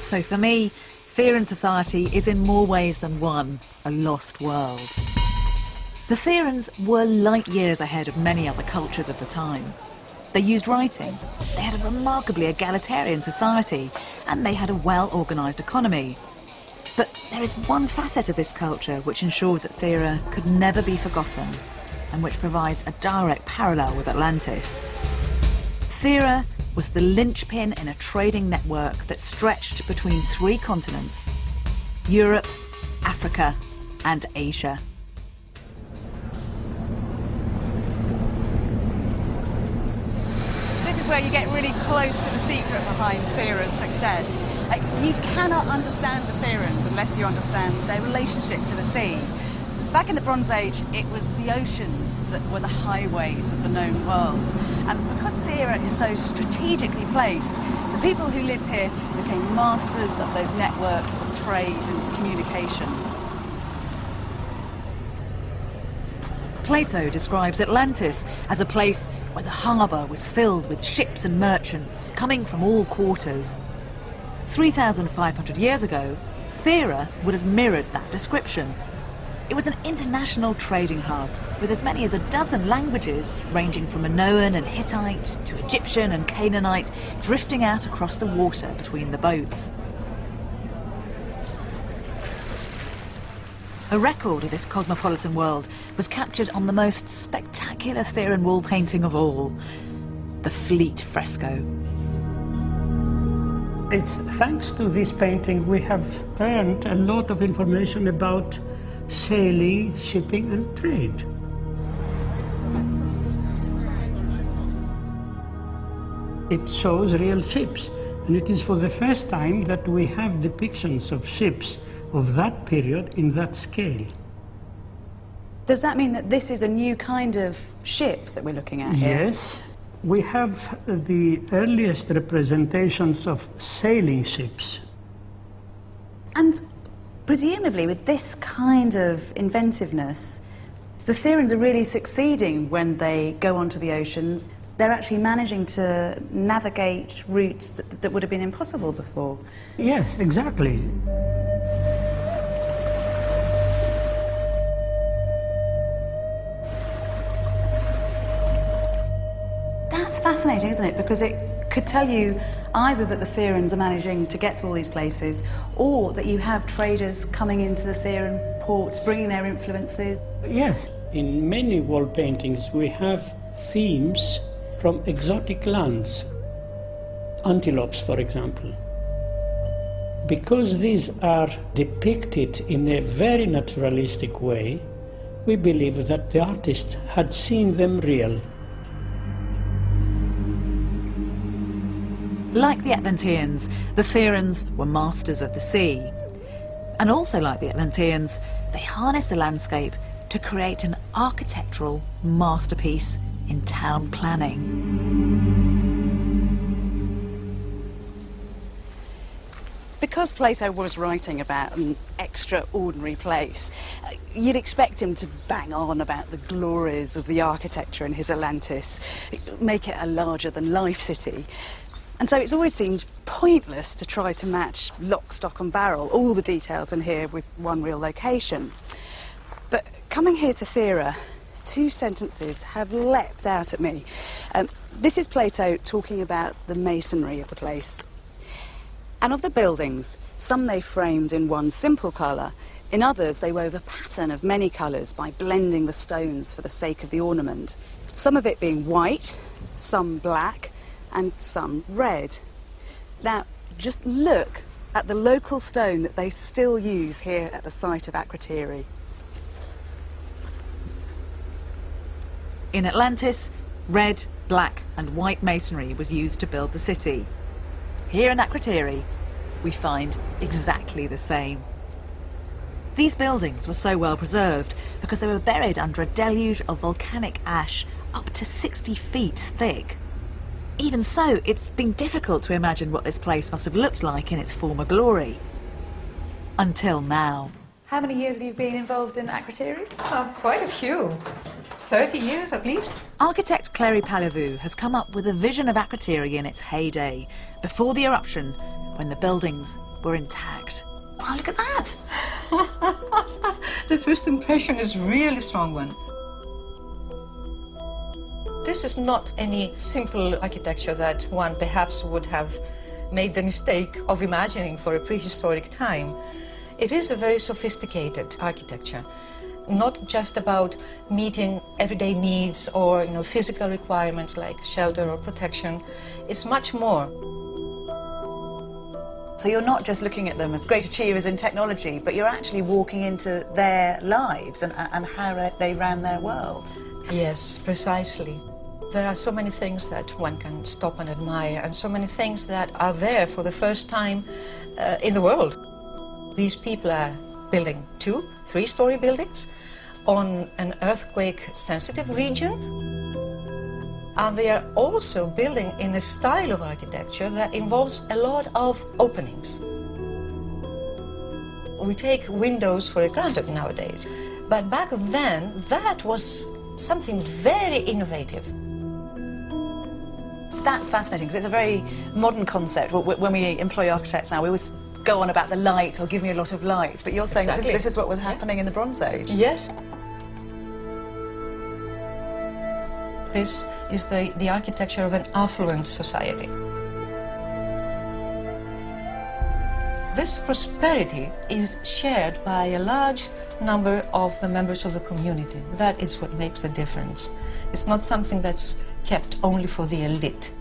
So for me, Theran society is in more ways than one a lost world. The Therans were light years ahead of many other cultures of the time. They used writing, they had a remarkably egalitarian society, and they had a well-organised economy. But there is one facet of this culture which ensured that Thera could never be forgotten, and which provides a direct parallel with Atlantis. Thera was the linchpin in a trading network that stretched between 3 continents: Europe, Africa, and Asia. This is where you get really close to the secret behind Thera's success. You cannot understand the Therans unless you understand their relationship to the sea. Back in the Bronze Age, it was the oceans that were the highways of the known world. And because Thera is so strategically placed, the people who lived here became masters of those networks of trade and communication. Plato describes Atlantis as a place where the harbour was filled with ships and merchants coming from all quarters. 3,500 years ago, Thera would have mirrored that description. It was an international trading hub with as many as a dozen languages, ranging from Minoan and Hittite to Egyptian and Canaanite, drifting out across the water between the boats. A record of this cosmopolitan world was captured on the most spectacular Theran wall painting of all, the Fleet fresco. It's thanks to this painting we have earned a lot of information about sailing, shipping and trade. It shows real ships, and it is for the first time that we have depictions of ships of that period in that scale. Does that mean that this is a new kind of ship that we're looking at here? Yes. We have the earliest representations of sailing ships. And presumably with this kind of inventiveness, the Therans are really succeeding when they go onto the oceans. They're actually managing to navigate routes that would have been impossible before. Yes, exactly. That's fascinating, isn't it? Because it could tell you either that the Therans are managing to get to all these places, or that you have traders coming into the Theran ports, bringing their influences. Yes. In many wall paintings we have themes from exotic lands. Antelopes, for example. Because these are depicted in a very naturalistic way, we believe that the artists had seen them real. Like the Atlanteans, the Therans were masters of the sea. And also like the Atlanteans, they harnessed the landscape to create an architectural masterpiece in town planning. Because Plato was writing about an extraordinary place, you'd expect him to bang on about the glories of the architecture in his Atlantis, make it a larger-than-life city. And so it's always seemed pointless to try to match lock, stock and barrel, all the details in here with one real location. But coming here to Thera, 2 sentences have leapt out at me. This is Plato talking about the masonry of the place. And of the buildings, some they framed in one simple colour, in others they wove a pattern of many colours by blending the stones for the sake of the ornament, some of it being white, some black, and some red. Now, just look at the local stone that they still use here at the site of Akrotiri. In Atlantis, red, black and white masonry was used to build the city. Here in Akrotiri, we find exactly the same. These buildings were so well preserved because they were buried under a deluge of volcanic ash up to 60 feet thick. Even so, it's been difficult to imagine what this place must have looked like in its former glory. Until now. How many years have you been involved in Akrotiri? Quite a few. 30 years at least. Architect Clary Palevou has come up with a vision of Akrotiri in its heyday, before the eruption when the buildings were intact. Oh, look at that! The first impression is really strong one. This is not any simple architecture that one perhaps would have made the mistake of imagining for a prehistoric time. It is a very sophisticated architecture, not just about meeting everyday needs or physical requirements like shelter or protection. It's much more. So you're not just looking at them as great achievers in technology, but you're actually walking into their lives and how they ran their world. Yes, precisely. There are so many things that one can stop and admire, and so many things that are there for the first time in the world. These people are building 2, 3-story buildings on an earthquake-sensitive region, and they are also building in a style of architecture that involves a lot of openings. We take windows for granted nowadays, but back then that was something very innovative. That's fascinating, because it's a very modern concept. When we employ architects now, we always go on about the light or give me a lot of light, but you're saying Exactly. this is what was happening in the Bronze Age. Yes. This is the architecture of an affluent society. This prosperity is shared by a large number of the members of the community. That is what makes the difference. It's not something that's kept only for the elite.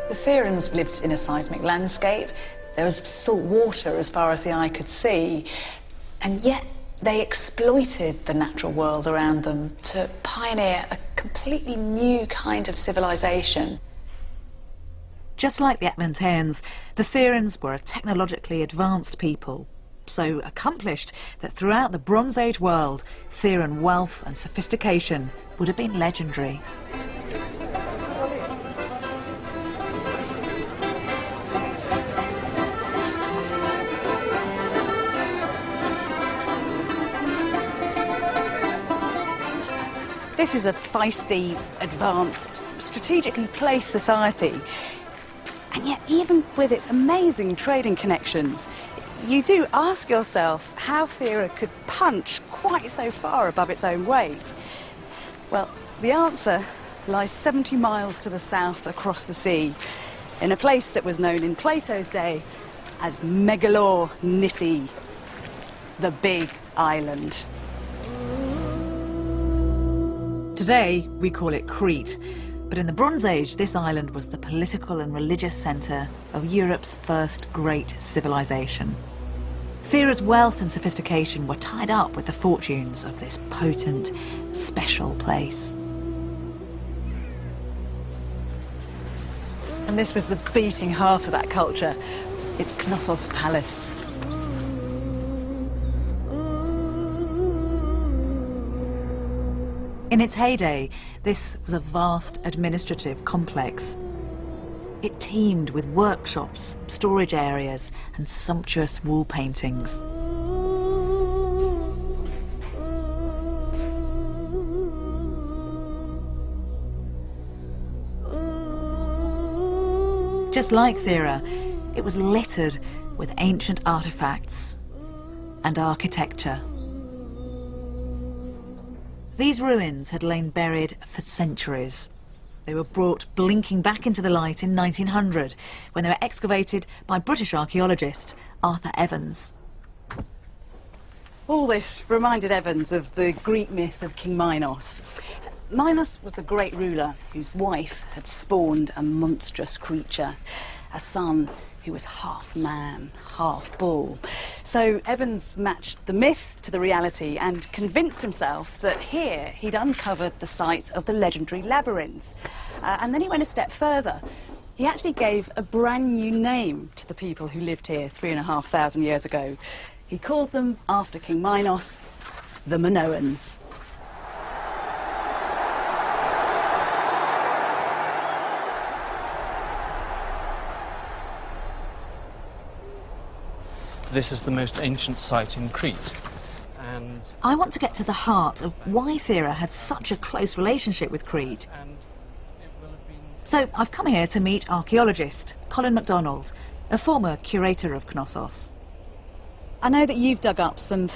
The Therians lived in a seismic landscape. There was salt water as far as the eye could see, and yet they exploited the natural world around them to pioneer a completely new kind of civilization. Just like the Atlanteans, the Therians were a technologically advanced people, so accomplished that throughout the Bronze Age world, Therian wealth and sophistication would have been legendary. This is a feisty, advanced, strategically placed society. And yet, even with its amazing trading connections, you do ask yourself how Thera could punch quite so far above its own weight. Well, the answer lies 70 miles to the south across the sea, in a place that was known in Plato's day as Nissi, the Big Island. Today, we call it Crete, but in the Bronze Age, this island was the political and religious centre of Europe's first great civilization. Thera's wealth and sophistication were tied up with the fortunes of this potent, special place. And this was the beating heart of that culture. It's Knossos Palace. In its heyday, this was a vast administrative complex. It teemed with workshops, storage areas, and sumptuous wall paintings. Just like Thera, it was littered with ancient artifacts and architecture. These ruins had lain buried for centuries. They were brought blinking back into the light in 1900 when they were excavated by British archaeologist Arthur Evans. All this reminded Evans of the Greek myth of King Minos. Minos was the great ruler whose wife had spawned a monstrous creature, a son who was half man, half bull. So Evans matched the myth to the reality and convinced himself that here he'd uncovered the site of the legendary labyrinth. And then he went a step further. He actually gave a brand new name to the people who lived here 3,500 years ago. He called them, after King Minos, the Minoans. This is the most ancient site in Crete, and I want to get to the heart of why Thera had such a close relationship with Crete. So I've come here to meet archaeologist Colin MacDonald, a former curator of Knossos. I know that you've dug up some